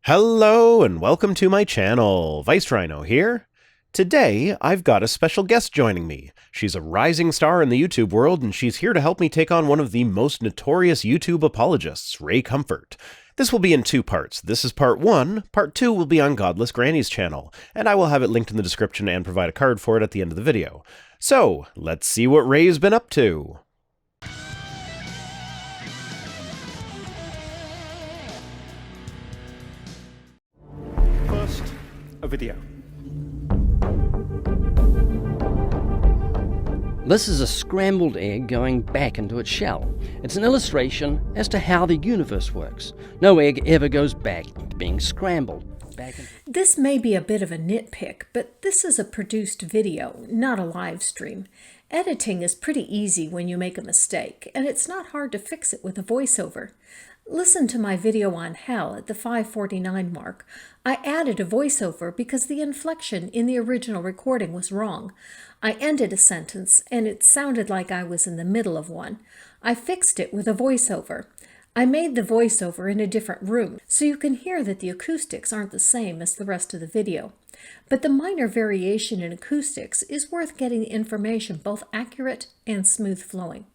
Hello and welcome to my channel, Rhino here. Today, I've got a special guest joining me. She's a rising star in the YouTube world and she's here to help me take on one of the most notorious YouTube apologists, Ray Comfort. This will be in two parts. This is part one. Part two will be on Godless Granny's channel, and I will have it linked in the description and provide a card for it at the end of the video. So, let's see what Ray's been up to. First, a video. This is a scrambled egg going back into its shell. It's an illustration as to how the universe works. No egg ever goes back to being scrambled. This may be a bit of a nitpick, but this is a produced video, not a live stream. Editing is pretty easy when you make a mistake, and it's not hard to fix it with a voiceover. Listen to my video on hell at the 5:49 mark. I added a voiceover because the inflection in the original recording was wrong. I ended a sentence and it sounded like I was in the middle of one. I fixed it with a voiceover. I made the voiceover in a different room, so you can hear that the acoustics aren't the same as the rest of the video. But the minor variation in acoustics is worth getting the information both accurate and smooth flowing.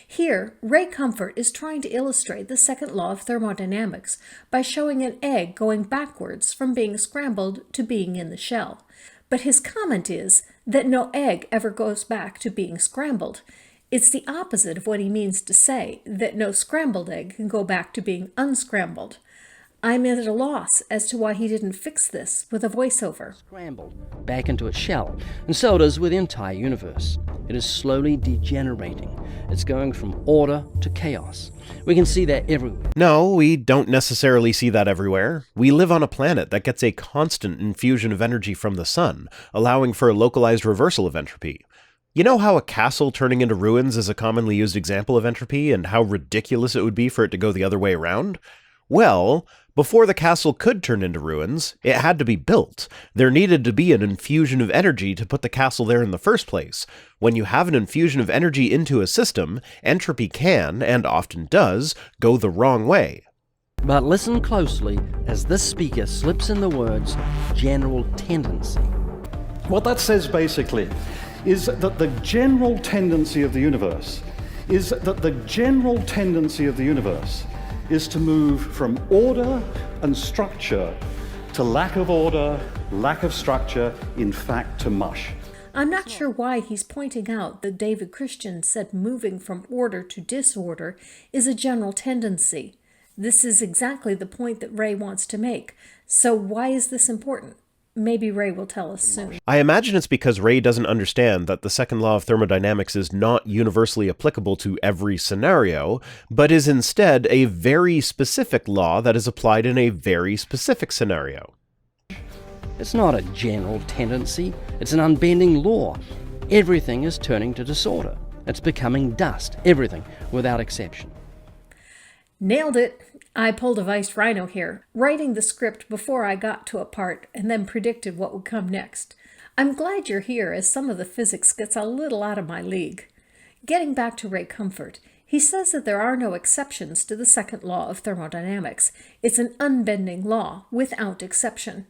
Here, Ray Comfort is trying to illustrate the second law of thermodynamics by showing an egg going backwards from being scrambled to being in the shell. But his comment is that no egg ever goes back to being scrambled. It's the opposite of what he means to say, that no scrambled egg can go back to being unscrambled. I'm at a loss as to why he didn't fix this with a voiceover. Scrambled back into its shell, and so it is with the entire universe. It is slowly degenerating. It's going from order to chaos. We can see that everywhere. No, we don't necessarily see that everywhere. We live on a planet that gets a constant infusion of energy from the sun, allowing for a localized reversal of entropy. You know how a castle turning into ruins is a commonly used example of entropy, and how ridiculous it would be for it to go the other way around? Well, before the castle could turn into ruins, it had to be built. There needed to be an infusion of energy to put the castle there in the first place. When you have an infusion of energy into a system, entropy can, and often does, go the wrong way. But listen closely as this speaker slips in the words general tendency. What that says basically is that the general tendency of the universe is to move from order and structure to lack of order, lack of structure, in fact to mush. I'm not sure why he's pointing out that David Christian said moving from order to disorder is a general tendency. This is exactly the point that Ray wants to make. So why is this important? Maybe Ray will tell us soon. I imagine it's because Ray doesn't understand that the second law of thermodynamics is not universally applicable to every scenario, but is instead a very specific law that is applied in a very specific scenario. It's not a general tendency, it's an unbending law. Everything is turning to disorder. It's becoming dust, everything, without exception. Nailed it! I pulled a Rhino here, writing the script before I got to a part and then predicted what would come next. I'm glad you're here as some of the physics gets a little out of my league. Getting back to Ray Comfort, he says that there are no exceptions to the second law of thermodynamics. It's an unbending law without exception.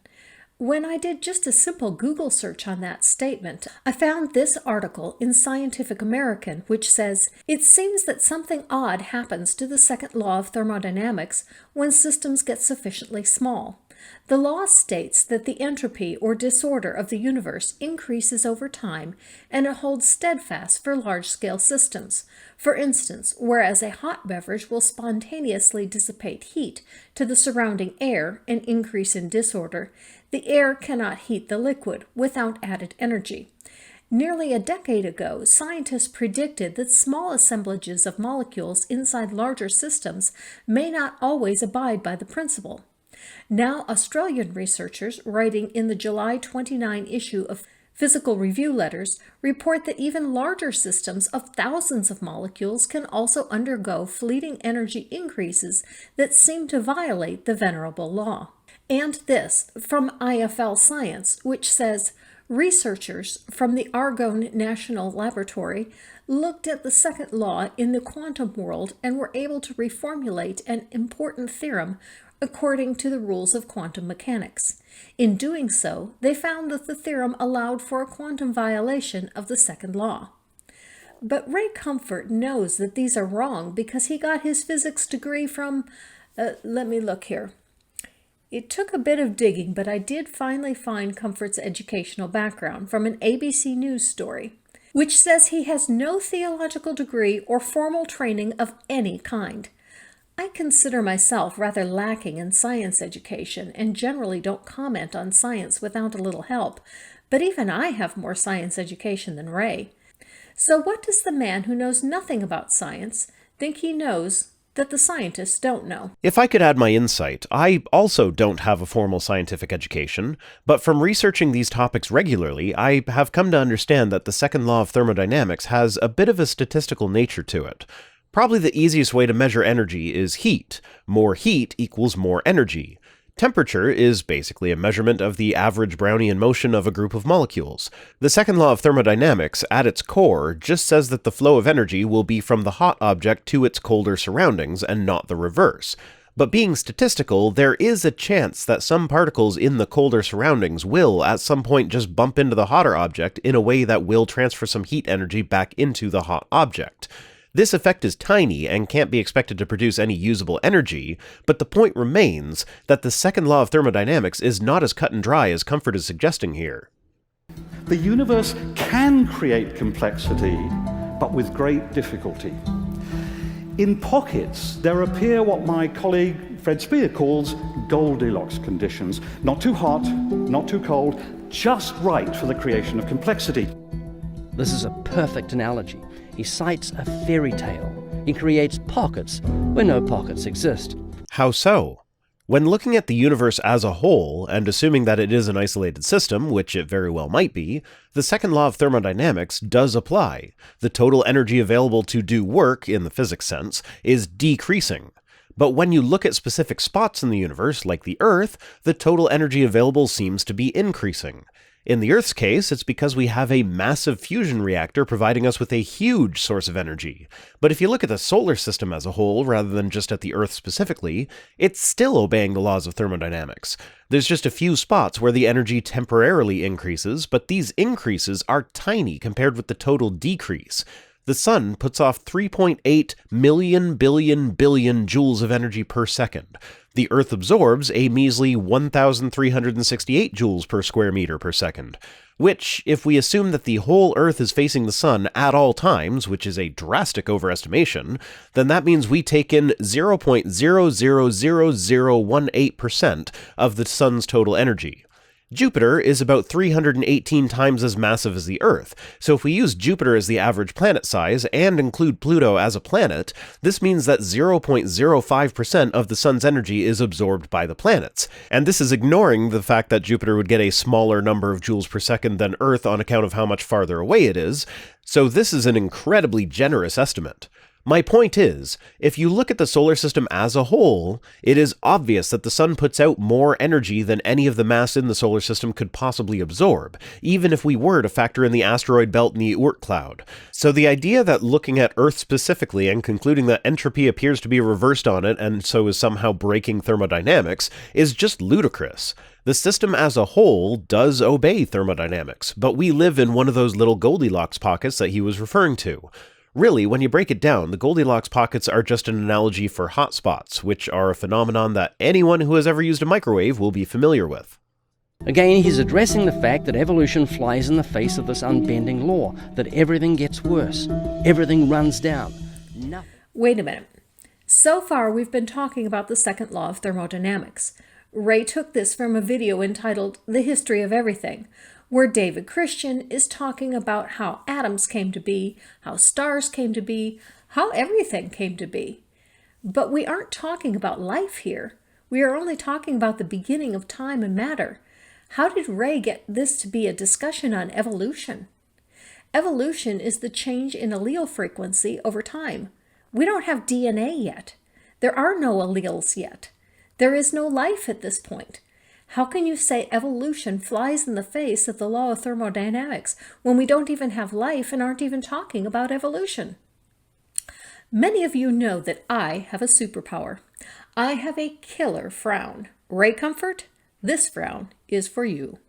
When I did just a simple Google search on that statement, I found this article in Scientific American, which says, "It seems that something odd happens to the second law of thermodynamics when systems get sufficiently small. The law states that the entropy or disorder of the universe increases over time, and it holds steadfast for large-scale systems. For instance, whereas a hot beverage will spontaneously dissipate heat to the surrounding air and increase in disorder, the air cannot heat the liquid without added energy. Nearly a decade ago, scientists predicted that small assemblages of molecules inside larger systems may not always abide by the principle. Now, Australian researchers, writing in the July 29 issue of Physical Review Letters, report that even larger systems of thousands of molecules can also undergo fleeting energy increases that seem to violate the venerable law. And this, from IFL Science, which says, researchers from the Argonne National Laboratory looked at the second law in the quantum world and were able to reformulate an important theorem according to the rules of quantum mechanics. In doing so, they found that the theorem allowed for a quantum violation of the second law. But Ray Comfort knows that these are wrong because he got his physics degree from, let me look here. It took a bit of digging, but I did finally find Comfort's educational background from an ABC News story, which says he has no theological degree or formal training of any kind. I consider myself rather lacking in science education and generally don't comment on science without a little help, but even I have more science education than Ray. So what does the man who knows nothing about science think he knows that the scientists don't know? If I could add my insight, I also don't have a formal scientific education, but from researching these topics regularly, I have come to understand that the second law of thermodynamics has a bit of a statistical nature to it. Probably the easiest way to measure energy is heat. More heat equals more energy. Temperature is basically a measurement of the average Brownian motion of a group of molecules. The second law of thermodynamics, at its core, just says that the flow of energy will be from the hot object to its colder surroundings and not the reverse. But being statistical, there is a chance that some particles in the colder surroundings will at some point just bump into the hotter object in a way that will transfer some heat energy back into the hot object. This effect is tiny and can't be expected to produce any usable energy, but the point remains that the second law of thermodynamics is not as cut and dry as Comfort is suggesting here. The universe can create complexity, but with great difficulty. In pockets, there appear what my colleague Fred Spear calls Goldilocks conditions. Not too hot, not too cold, just right for the creation of complexity. This is a perfect analogy. He cites a fairy tale. He creates pockets where no pockets exist. How so? When looking at the universe as a whole, and assuming that it is an isolated system, which it very well might be, the second law of thermodynamics does apply. The total energy available to do work, in the physics sense, is decreasing. But when you look at specific spots in the universe, like the Earth, the total energy available seems to be increasing. In the Earth's case, it's because we have a massive fusion reactor providing us with a huge source of energy. But if you look at the solar system as a whole, rather than just at the Earth specifically, it's still obeying the laws of thermodynamics. There's just a few spots where the energy temporarily increases, but these increases are tiny compared with the total decrease. The Sun puts off 3.8 million billion joules of energy per second. The Earth absorbs a measly 1,368 joules per square meter per second, which, if we assume that the whole Earth is facing the Sun at all times, which is a drastic overestimation, then that means we take in 0.000018% of the Sun's total energy. Jupiter is about 318 times as massive as the Earth, so if we use Jupiter as the average planet size and include Pluto as a planet, this means that 0.05% of the Sun's energy is absorbed by the planets. And this is ignoring the fact that Jupiter would get a smaller number of joules per second than Earth on account of how much farther away it is, so this is an incredibly generous estimate. My point is, if you look at the solar system as a whole, it is obvious that the Sun puts out more energy than any of the mass in the solar system could possibly absorb, even if we were to factor in the asteroid belt and the Oort cloud. So the idea that looking at Earth specifically and concluding that entropy appears to be reversed on it and so is somehow breaking thermodynamics is just ludicrous. The system as a whole does obey thermodynamics, but we live in one of those little Goldilocks pockets that he was referring to. Really, when you break it down, the Goldilocks pockets are just an analogy for hotspots, which are a phenomenon that anyone who has ever used a microwave will be familiar with. Again, he's addressing the fact that evolution flies in the face of this unbending law, that everything gets worse, everything runs down. Nothing. Wait a minute. So far, we've been talking about the second law of thermodynamics. Ray took this from a video entitled The History of Everything, where David Christian is talking about how atoms came to be, how stars came to be, how everything came to be. But we aren't talking about life here. We are only talking about the beginning of time and matter. How did Ray get this to be a discussion on evolution? Evolution is the change in allele frequency over time. We don't have DNA yet. There are no alleles yet. There is no life at this point. How can you say evolution flies in the face of the law of thermodynamics when we don't even have life and aren't even talking about evolution? Many of you know that I have a superpower. I have a killer frown. Ray Comfort, this frown is for you.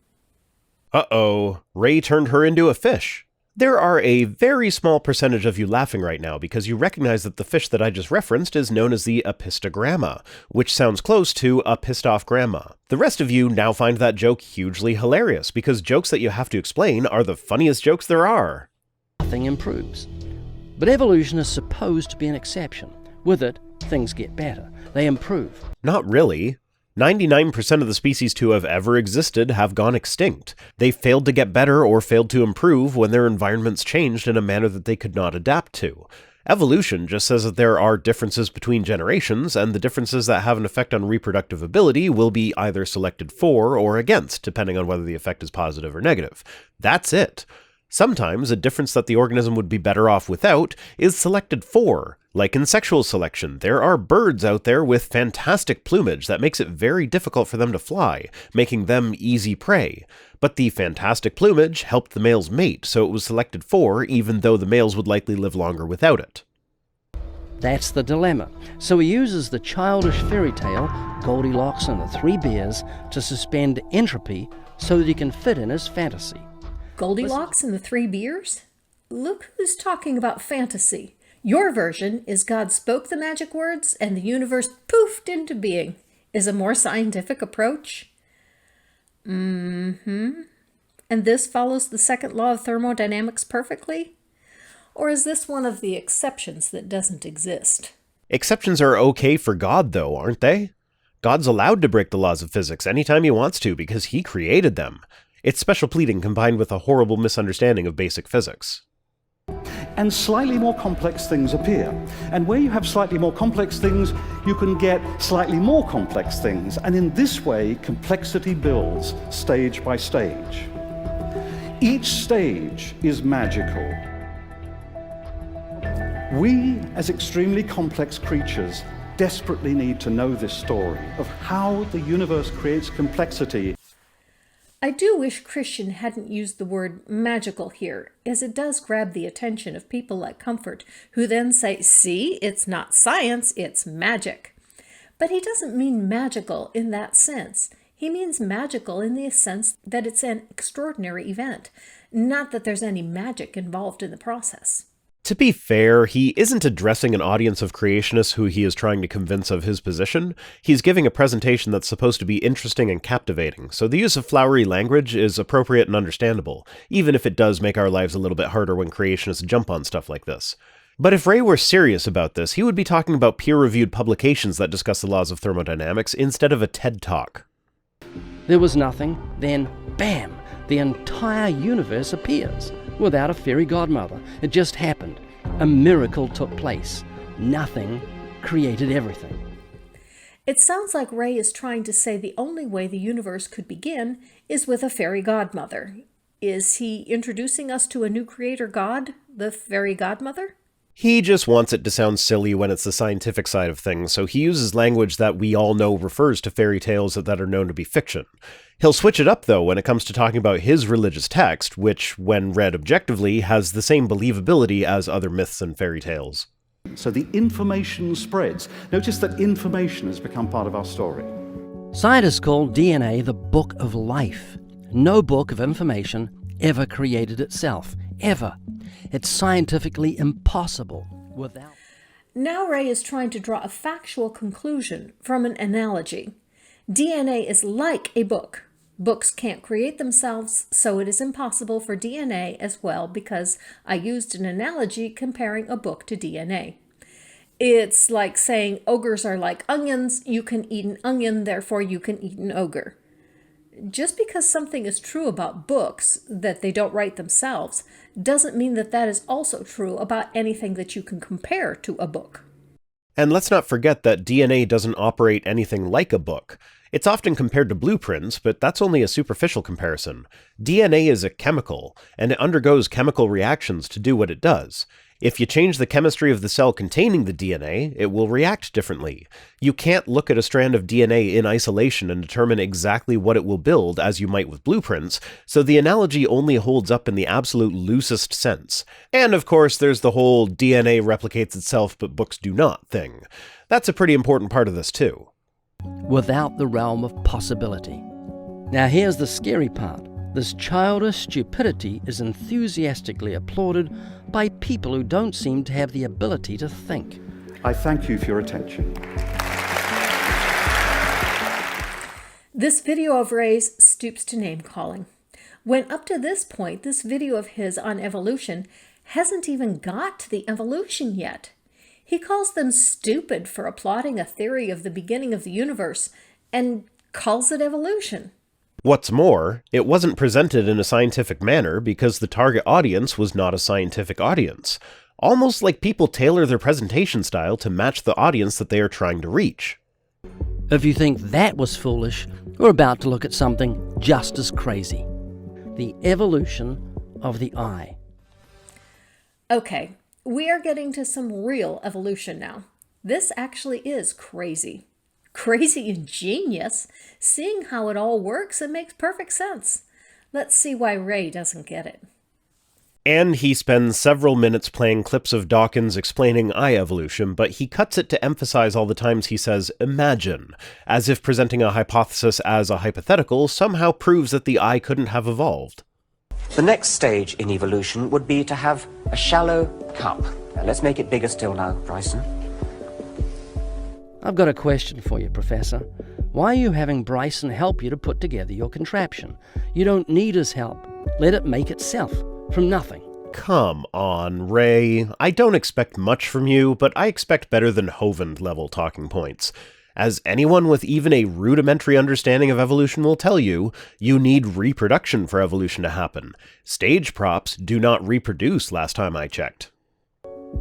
Uh-oh, Ray turned her into a fish. There are a very small percentage of you laughing right now because you recognize that the fish that I just referenced is known as the apistogramma, which sounds close to a pissed off grandma. The rest of you now find that joke hugely hilarious because jokes that you have to explain are the funniest jokes there are. Nothing improves. But evolution is supposed to be an exception. With it, things get better. They improve. Not really. 99% of the species to have ever existed have gone extinct. They failed to get better or failed to improve when their environments changed in a manner that they could not adapt to. Evolution just says that there are differences between generations, and the differences that have an effect on reproductive ability will be either selected for or against, depending on whether the effect is positive or negative. That's it. Sometimes a difference that the organism would be better off without is selected for. Like in sexual selection, there are birds out there with fantastic plumage that makes it very difficult for them to fly, making them easy prey. But the fantastic plumage helped the males mate, so it was selected for, even though the males would likely live longer without it. That's the dilemma. So he uses the childish fairy tale, Goldilocks and the Three Bears, to suspend entropy so that he can fit in his fantasy. Goldilocks and the Three Bears? Look who's talking about fantasy. Your version is God spoke the magic words and the universe poofed into being. Is a more scientific approach? And this follows the second law of thermodynamics perfectly? Or is this one of the exceptions that doesn't exist? Exceptions are okay for God, though, aren't they? God's allowed to break the laws of physics anytime he wants to because he created them. It's special pleading combined with a horrible misunderstanding of basic physics. And slightly more complex things appear. And where you have slightly more complex things, you can get slightly more complex things. And in this way, complexity builds stage by stage. Each stage is magical. We, as extremely complex creatures, desperately need to know this story of how the universe creates complexity. I do wish Christian hadn't used the word magical here, as it does grab the attention of people like Comfort, who then say, see, it's not science, it's magic. But he doesn't mean magical in that sense. He means magical in the sense that it's an extraordinary event, not that there's any magic involved in the process. To be fair, he isn't addressing an audience of creationists who he is trying to convince of his position. He's giving a presentation that's supposed to be interesting and captivating, so the use of flowery language is appropriate and understandable, even if it does make our lives a little bit harder when creationists jump on stuff like this. But if Ray were serious about this, he would be talking about peer-reviewed publications that discuss the laws of thermodynamics instead of a TED Talk. There was nothing, then bam, the entire universe appears. Without a fairy godmother. It just happened. A miracle took place. Nothing created everything. It sounds like Ray is trying to say the only way the universe could begin is with a fairy godmother. Is he introducing us to a new creator god, the fairy godmother? He just wants it to sound silly when it's the scientific side of things, so he uses language that we all know refers to fairy tales that are known to be fiction. He'll switch it up, though, when it comes to talking about his religious text, which, when read objectively, has the same believability as other myths and fairy tales. So the information spreads. Notice that information has become part of our story. Scientists call DNA the book of life. No book of information ever created itself. Ever. It's scientifically impossible without... Now Ray is trying to draw a factual conclusion from an analogy. DNA is like a book. Books can't create themselves, so it is impossible for DNA as well because I used an analogy comparing a book to DNA. It's like saying ogres are like onions, you can eat an onion, therefore you can eat an ogre. Just because something is true about books, that they don't write themselves, doesn't mean that that is also true about anything that you can compare to a book. And let's not forget that DNA doesn't operate anything like a book. It's often compared to blueprints, but that's only a superficial comparison. DNA is a chemical, and it undergoes chemical reactions to do what it does. If you change the chemistry of the cell containing the DNA, it will react differently. You can't look at a strand of DNA in isolation and determine exactly what it will build as you might with blueprints, so the analogy only holds up in the absolute loosest sense. And of course, there's the whole DNA replicates itself but books do not thing. That's a pretty important part of this too. Without the realm of possibility. Now here's the scary part. This childish stupidity is enthusiastically applauded by people who don't seem to have the ability to think. I thank you for your attention. This video of Ray's stoops to name-calling. When up to this point, this video of his on evolution hasn't even got to the evolution yet. He calls them stupid for applauding a theory of the beginning of the universe and calls it evolution. What's more, it wasn't presented in a scientific manner because the target audience was not a scientific audience. Almost like people tailor their presentation style to match the audience that they are trying to reach. If you think that was foolish, we're about to look at something just as crazy. The evolution of the eye. Okay, we are getting to some real evolution now. This actually is crazy. Crazy ingenious, seeing how it all works and makes perfect sense. Let's see why Ray doesn't get it. And he spends several minutes playing clips of Dawkins explaining eye evolution, but he cuts it to emphasize all the times he says, imagine, as if presenting a hypothesis as a hypothetical somehow proves that the eye couldn't have evolved. The next stage in evolution would be to have a shallow cup. Now, let's make it bigger still now, Bryson. I've got a question for you, Professor. Why are you having Bryson help you to put together your contraption? You don't need his help. Let it make itself, from nothing. Come on, Ray. I don't expect much from you, but I expect better than Hovind-level talking points. As anyone with even a rudimentary understanding of evolution will tell you, you need reproduction for evolution to happen. Stage props do not reproduce last time I checked.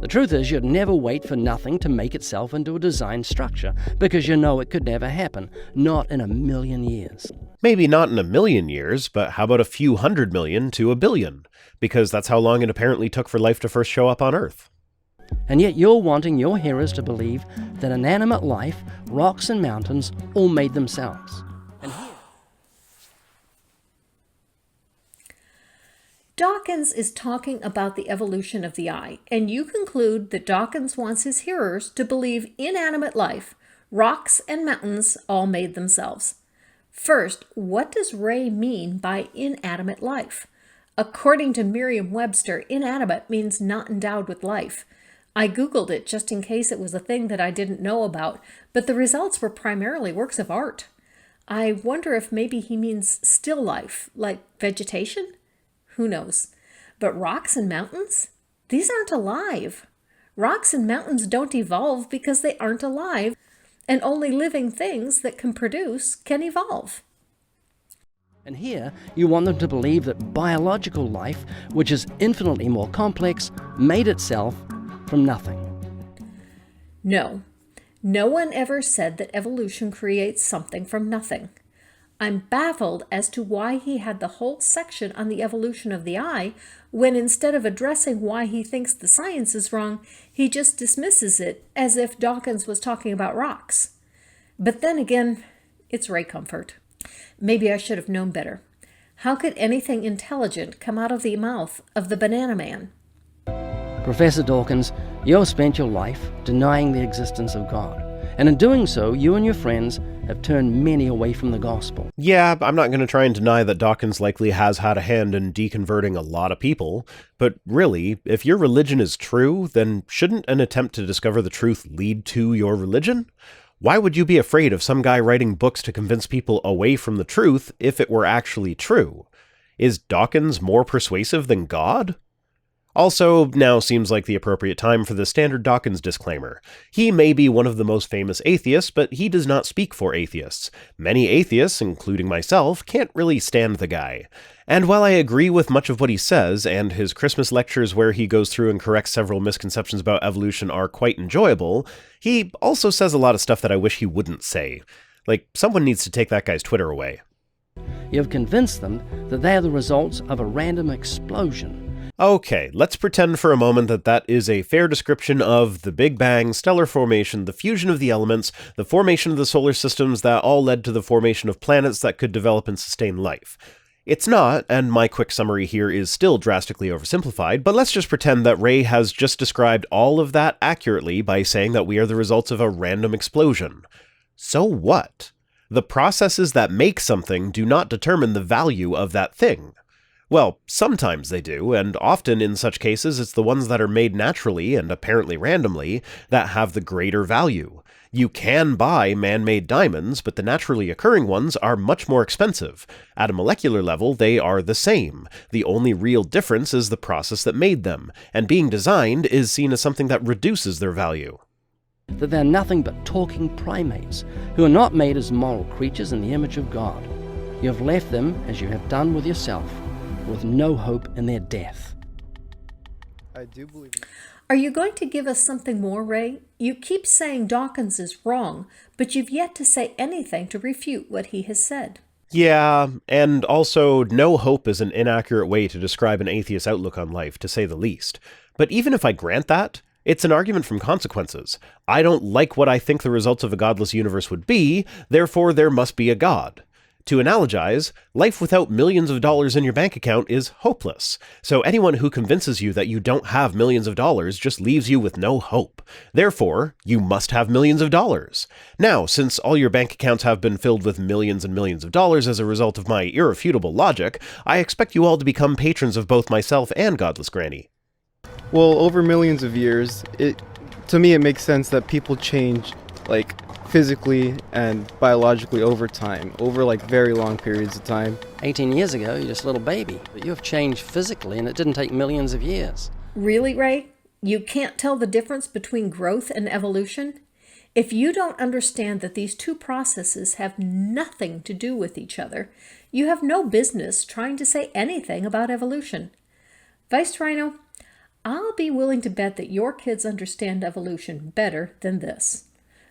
The truth is, you'd never wait for nothing to make itself into a design structure, because you know it could never happen, not in a million years. Maybe not in a million years, but how about a few 100 million to a billion? Because that's how long it apparently took for life to first show up on Earth. And yet you're wanting your hearers to believe that inanimate life, rocks and mountains, all made themselves. Dawkins is talking about the evolution of the eye, and you conclude that Dawkins wants his hearers to believe inanimate life, rocks and mountains, all made themselves. First, what does Ray mean by inanimate life? According to Merriam-Webster, inanimate means not endowed with life. I Googled it just in case it was a thing that I didn't know about, but the results were primarily works of art. I wonder if maybe he means still life, like vegetation? Who knows? But rocks and mountains? These aren't alive. Rocks and mountains don't evolve because they aren't alive, and only living things that can produce can evolve. And here, you want them to believe that biological life, which is infinitely more complex, made itself from nothing. No. No one ever said that evolution creates something from nothing. I'm baffled as to why he had the whole section on the evolution of the eye, when instead of addressing why he thinks the science is wrong, he just dismisses it as if Dawkins was talking about rocks. But then again, it's Ray Comfort. Maybe I should have known better. How could anything intelligent come out of the mouth of the banana man? Professor Dawkins, you've spent your life denying the existence of God. And in doing so, you and your friends have turned many away from the gospel. Yeah, I'm not going to try and deny that Dawkins likely has had a hand in deconverting a lot of people, but really, if your religion is true, then shouldn't an attempt to discover the truth lead to your religion? Why would you be afraid of some guy writing books to convince people away from the truth if it were actually true? Is Dawkins more persuasive than God? Also, now seems like the appropriate time for the standard Dawkins disclaimer. He may be one of the most famous atheists, but he does not speak for atheists. Many atheists, including myself, can't really stand the guy. And while I agree with much of what he says, and his Christmas lectures where he goes through and corrects several misconceptions about evolution are quite enjoyable, he also says a lot of stuff that I wish he wouldn't say. Like, someone needs to take that guy's Twitter away. You've convinced them that they are the results of a random explosion. Okay, let's pretend for a moment that that is a fair description of the Big Bang, stellar formation, the fusion of the elements, the formation of the solar systems that all led to the formation of planets that could develop and sustain life. It's not, and my quick summary here is still drastically oversimplified, but let's just pretend that Ray has just described all of that accurately by saying that we are the results of a random explosion. So what? The processes that make something do not determine the value of that thing. Well, sometimes they do, and often in such cases it's the ones that are made naturally and apparently randomly that have the greater value. You can buy man-made diamonds, but the naturally occurring ones are much more expensive. At a molecular level, they are the same. The only real difference is the process that made them, and being designed is seen as something that reduces their value. That they're nothing but talking primates, who are not made as moral creatures in the image of God. You have left them, as you have done with yourself, with no hope in their death. I do believe in. Are you going to give us something more, Ray? You keep saying Dawkins is wrong, but you've yet to say anything to refute what he has said. Yeah, and also, no hope is an inaccurate way to describe an atheist's outlook on life, to say the least. But even if I grant that, it's an argument from consequences. I don't like what I think the results of a godless universe would be, therefore there must be a God. To analogize, life without millions of dollars in your bank account is hopeless. So anyone who convinces you that you don't have millions of dollars just leaves you with no hope. Therefore, you must have millions of dollars. Now, since all your bank accounts have been filled with millions and millions of dollars as a result of my irrefutable logic, I expect you all to become patrons of both myself and Godless Granny. Well, over millions of years, to me it makes sense that people change, like, physically and biologically over time, over like very long periods of time. 18 years ago, you're just a little baby, but you have changed physically, and it didn't take millions of years. Really, Ray? You can't tell the difference between growth and evolution? If you don't understand that these two processes have nothing to do with each other, you have no business trying to say anything about evolution. Vice Rhino, I'll be willing to bet that your kids understand evolution better than this.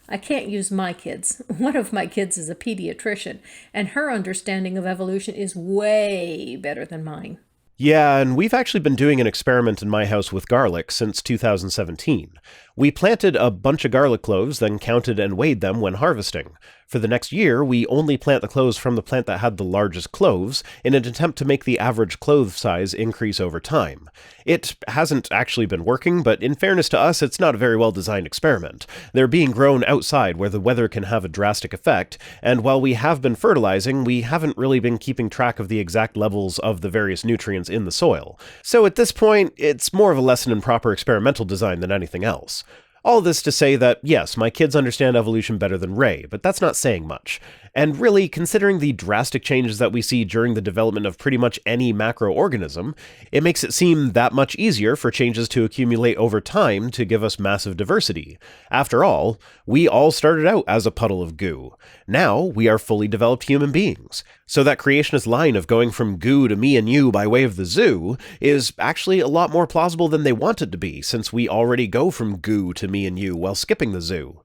I can't use my kids. One of my kids is a pediatrician, and her understanding of evolution is way better than mine. Yeah, and we've actually been doing an experiment in my house with garlic since 2017. We planted a bunch of garlic cloves, then counted and weighed them when harvesting. For the next year, we only plant the cloves from the plant that had the largest cloves, in an attempt to make the average clove size increase over time. It hasn't actually been working, but in fairness to us, it's not a very well-designed experiment. They're being grown outside where the weather can have a drastic effect, and while we have been fertilizing, we haven't really been keeping track of the exact levels of the various nutrients in the soil. So at this point, it's more of a lesson in proper experimental design than anything else. All this to say that, yes, my kids understand evolution better than Ray, but that's not saying much. And really, considering the drastic changes that we see during the development of pretty much any macroorganism, it makes it seem that much easier for changes to accumulate over time to give us massive diversity. After all, we all started out as a puddle of goo. Now, we are fully developed human beings. So that creationist line of going from goo to me and you by way of the zoo is actually a lot more plausible than they want it to be, since we already go from goo to me and you while skipping the zoo.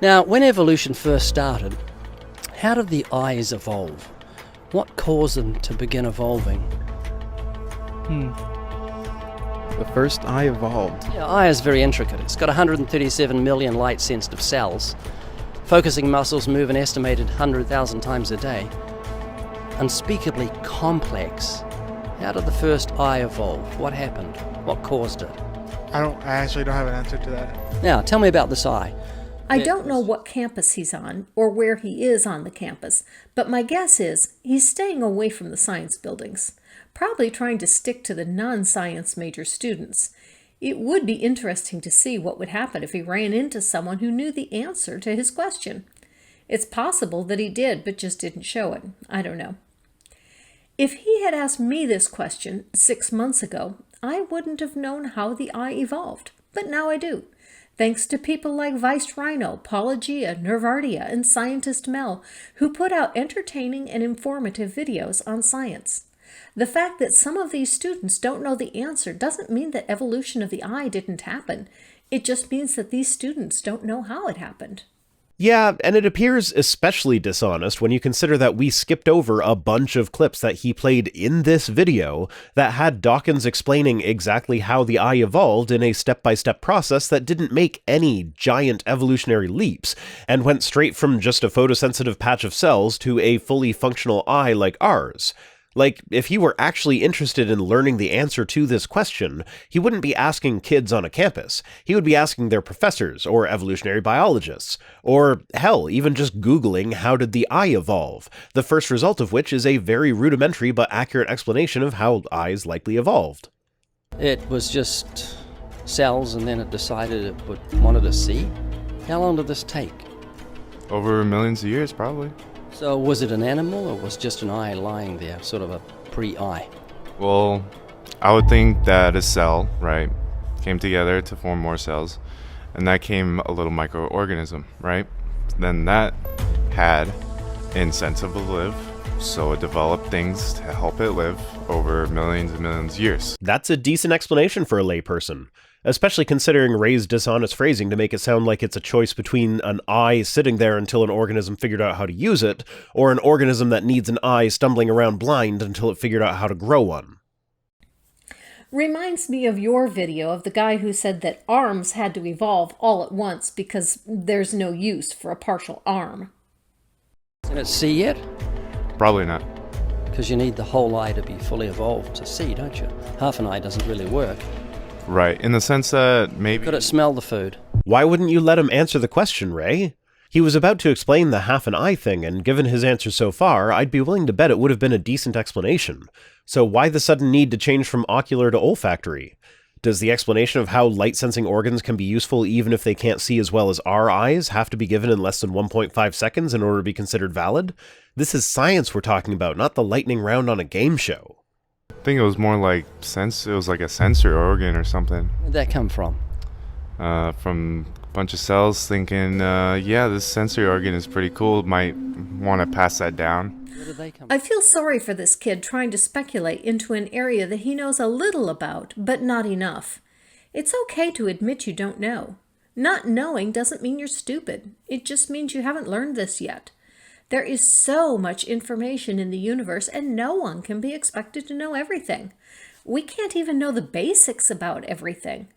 Now, when evolution first started, how did the eyes evolve? What caused them to begin evolving? The first eye evolved. Yeah, eye is very intricate. It's got 137 million light-sensitive cells. Focusing muscles move an estimated 100,000 times a day. Unspeakably complex. How did the first eye evolve? What happened? What caused it? I actually don't have an answer to that. Now, tell me about this eye. I don't know what campus he's on or where he is on the campus, but my guess is he's staying away from the science buildings, probably trying to stick to the non-science major students. It would be interesting to see what would happen if he ran into someone who knew the answer to his question. It's possible that he did, but just didn't show it. I don't know. If he had asked me this question 6 months ago, I wouldn't have known how the eye evolved, but now I do. Thanks to people like Vice Rhino, Paula Gia, Nervardia, and Scientist Mel, who put out entertaining and informative videos on science. The fact that some of these students don't know the answer doesn't mean that evolution of the eye didn't happen. It just means that these students don't know how it happened. Yeah, and it appears especially dishonest when you consider that we skipped over a bunch of clips that he played in this video that had Dawkins explaining exactly how the eye evolved in a step-by-step process that didn't make any giant evolutionary leaps, and went straight from just a photosensitive patch of cells to a fully functional eye like ours. Like, if he were actually interested in learning the answer to this question, he wouldn't be asking kids on a campus. He would be asking their professors, or evolutionary biologists, or, hell, even just Googling how did the eye evolve, the first result of which is a very rudimentary but accurate explanation of how eyes likely evolved. It was just cells, and then it decided it wanted to see? How long did this take? Over millions of years, probably. So was it an animal, or was just an eye lying there, sort of a pre-eye? Well, I would think that a cell, right, came together to form more cells, and that came a little microorganism, right? Then that had incentive to live, so it developed things to help it live over millions and millions of years. That's a decent explanation for a layperson, especially considering Ray's dishonest phrasing to make it sound like it's a choice between an eye sitting there until an organism figured out how to use it, or an organism that needs an eye stumbling around blind until it figured out how to grow one. Reminds me of your video of the guy who said that arms had to evolve all at once because there's no use for a partial arm. Can it see yet? Probably not. Because you need the whole eye to be fully evolved to see, don't you? Half an eye doesn't really work. Right, in the sense that maybe... Could it smell the food? Why wouldn't you let him answer the question, Ray? He was about to explain the half an eye thing, and given his answer so far, I'd be willing to bet it would have been a decent explanation. So why the sudden need to change from ocular to olfactory? Does the explanation of how light-sensing organs can be useful even if they can't see as well as our eyes have to be given in less than 1.5 seconds in order to be considered valid? This is science we're talking about, not the lightning round on a game show. I think it was more like it was like a sensory organ or something. Where'd that come from? From a bunch of cells thinking, yeah, this sensory organ is pretty cool, might want to pass that down. Where did they come I feel sorry for this kid trying to speculate into an area that he knows a little about, but not enough. It's okay to admit you don't know. Not knowing doesn't mean you're stupid. It just means you haven't learned this yet. There is so much information in the universe, and no one can be expected to know everything. We can't even know the basics about everything.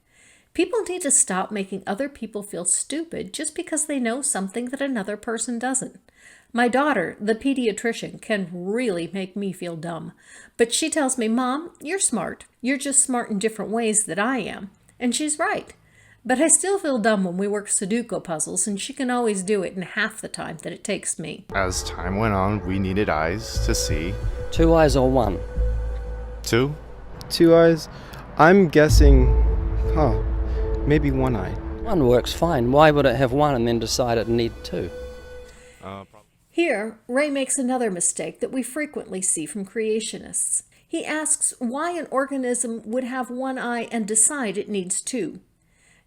People need to stop making other people feel stupid just because they know something that another person doesn't. My daughter, the pediatrician, can really make me feel dumb. But she tells me, "Mom, you're smart. You're just smart in different ways that I am." And she's right. But I still feel dumb when we work Sudoku puzzles, and she can always do it in half the time that it takes me. As time went on, we needed eyes to see. 2 eyes or 1? 2? 2 eyes? I'm guessing, maybe 1 eye. 1 works fine. Why would it have 1 and then decide it needed 2? Here, Ray makes another mistake that we frequently see from creationists. He asks why an organism would have 1 eye and decide it needs 2.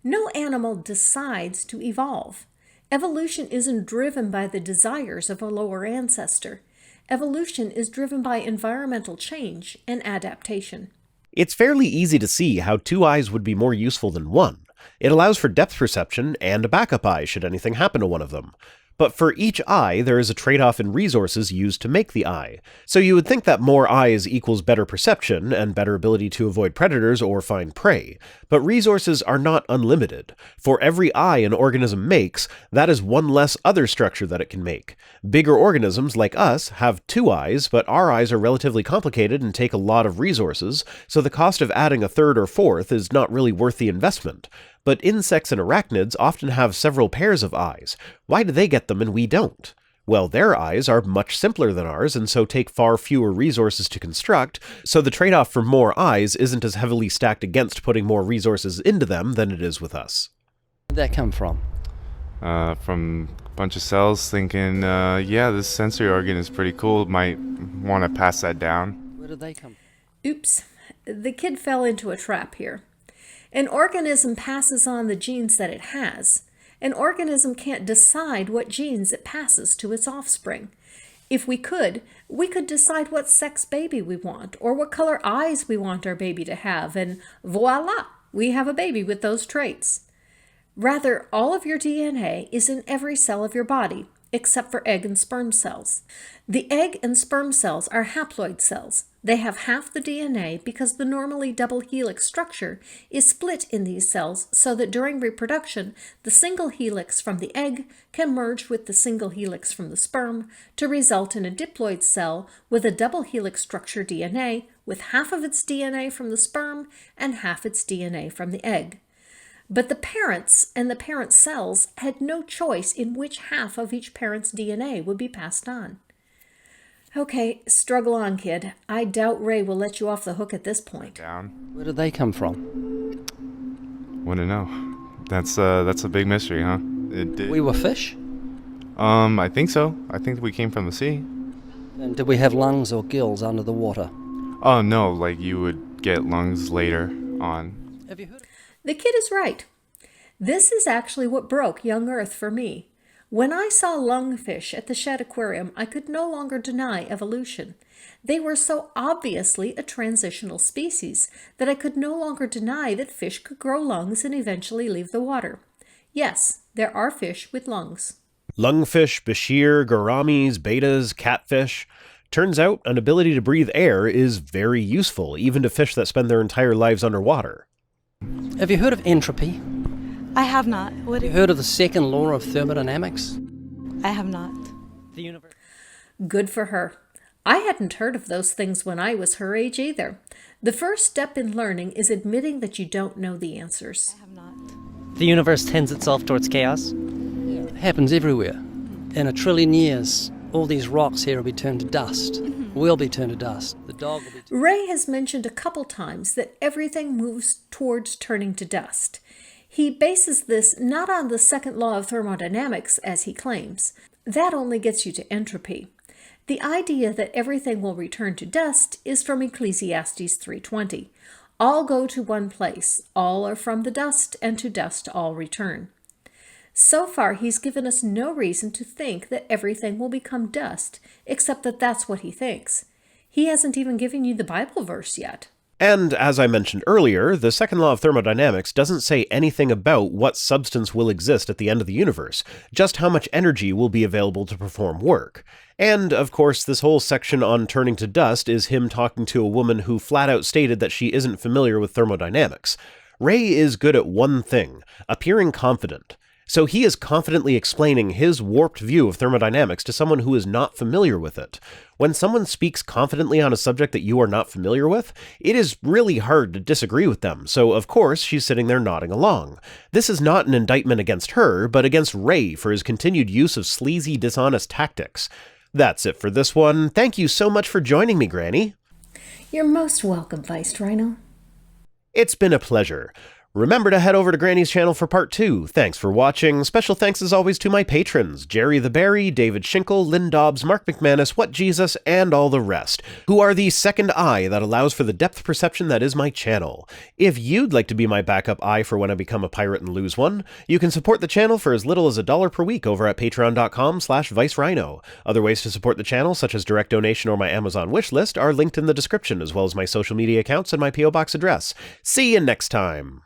No animal decides to evolve. Evolution isn't driven by the desires of a lower ancestor. Evolution is driven by environmental change and adaptation. It's fairly easy to see how 2 eyes would be more useful than 1. It allows for depth perception and a backup eye should anything happen to one of them. But for each eye, there is a trade-off in resources used to make the eye. So you would think that more eyes equals better perception and better ability to avoid predators or find prey. But resources are not unlimited. For every eye an organism makes, that is 1 less other structure that it can make. Bigger organisms, like us, have 2 eyes, but our eyes are relatively complicated and take a lot of resources, so the cost of adding a 3rd or 4th is not really worth the investment. But insects and arachnids often have several pairs of eyes. Why do they get them and we don't? Well, their eyes are much simpler than ours and so take far fewer resources to construct, so the trade-off for more eyes isn't as heavily stacked against putting more resources into them than it is with us. Where'd that come from? From a bunch of cells thinking, yeah, this sensory organ is pretty cool, might want to pass that down. Where did they come from? Oops, the kid fell into a trap here. An organism passes on the genes that it has. An organism can't decide what genes it passes to its offspring. If we could decide what sex baby we want or what color eyes we want our baby to have, and voila, we have a baby with those traits. Rather, all of your DNA is in every cell of your body, except for egg and sperm cells. The egg and sperm cells are haploid cells. They have half the DNA because the normally double helix structure is split in these cells so that during reproduction, the single helix from the egg can merge with the single helix from the sperm to result in a diploid cell with a double helix structure DNA with half of its DNA from the sperm and half its DNA from the egg. But the parents and the parent cells had no choice in which half of each parent's DNA would be passed on. Okay, struggle on, kid. I doubt Ray will let you off the hook at this point. Down. Where did they come from? Wouldn't know. That's a big mystery, huh? We were fish? I think so. I think we came from the sea. And did we have lungs or gills under the water? Oh no, like you would get lungs later on. Have you heard? The kid is right. This is actually what broke young Earth for me. When I saw lungfish at the Shedd Aquarium, I could no longer deny evolution. They were so obviously a transitional species that I could no longer deny that fish could grow lungs and eventually leave the water. Yes, there are fish with lungs. Lungfish, bashir, gouramis, betas, catfish. Turns out an ability to breathe air is very useful, even to fish that spend their entire lives underwater. Have you heard of entropy? I have not. What Have you heard of the second law of thermodynamics? I have not. The universe. Good for her. I hadn't heard of those things when I was her age either. The first step in learning is admitting that you don't know the answers. I have not. The universe tends itself towards chaos. It happens everywhere. In a trillion years, all these rocks here will be turned to dust. We'll be turned to dust. The dog will be turned. Ray has mentioned a couple times that everything moves towards turning to dust. He bases this not on the second law of thermodynamics, as he claims. That only gets you to entropy. The idea that everything will return to dust is from Ecclesiastes 3:20. All go to one place, all are from the dust, and to dust all return. So far, he's given us no reason to think that everything will become dust, except that that's what he thinks. He hasn't even given you the Bible verse yet. And, as I mentioned earlier, the second law of thermodynamics doesn't say anything about what substance will exist at the end of the universe, just how much energy will be available to perform work. And, of course, this whole section on turning to dust is him talking to a woman who flat out stated that she isn't familiar with thermodynamics. Ray is good at one thing, appearing confident. So he is confidently explaining his warped view of thermodynamics to someone who is not familiar with it. When someone speaks confidently on a subject that you are not familiar with, it is really hard to disagree with them, so of course she's sitting there nodding along. This is not an indictment against her, but against Ray for his continued use of sleazy, dishonest tactics. That's it for this one. Thank you so much for joining me, Granny. You're most welcome, Vice Rhino. It's been a pleasure. Remember to head over to Granny's channel for part 2. Thanks for watching. Special thanks as always to my patrons, Jerry the Berry, David Schinkel, Lynn Dobbs, Mark McManus, What Jesus, and all the rest, who are the second eye that allows for the depth perception that is my channel. If you'd like to be my backup eye for when I become a pirate and lose one, you can support the channel for as little as $1 per week over at patreon.com/ViceRhino. Other ways to support the channel, such as direct donation or my Amazon wishlist, are linked in the description, as well as my social media accounts and my P.O. Box address. See you next time!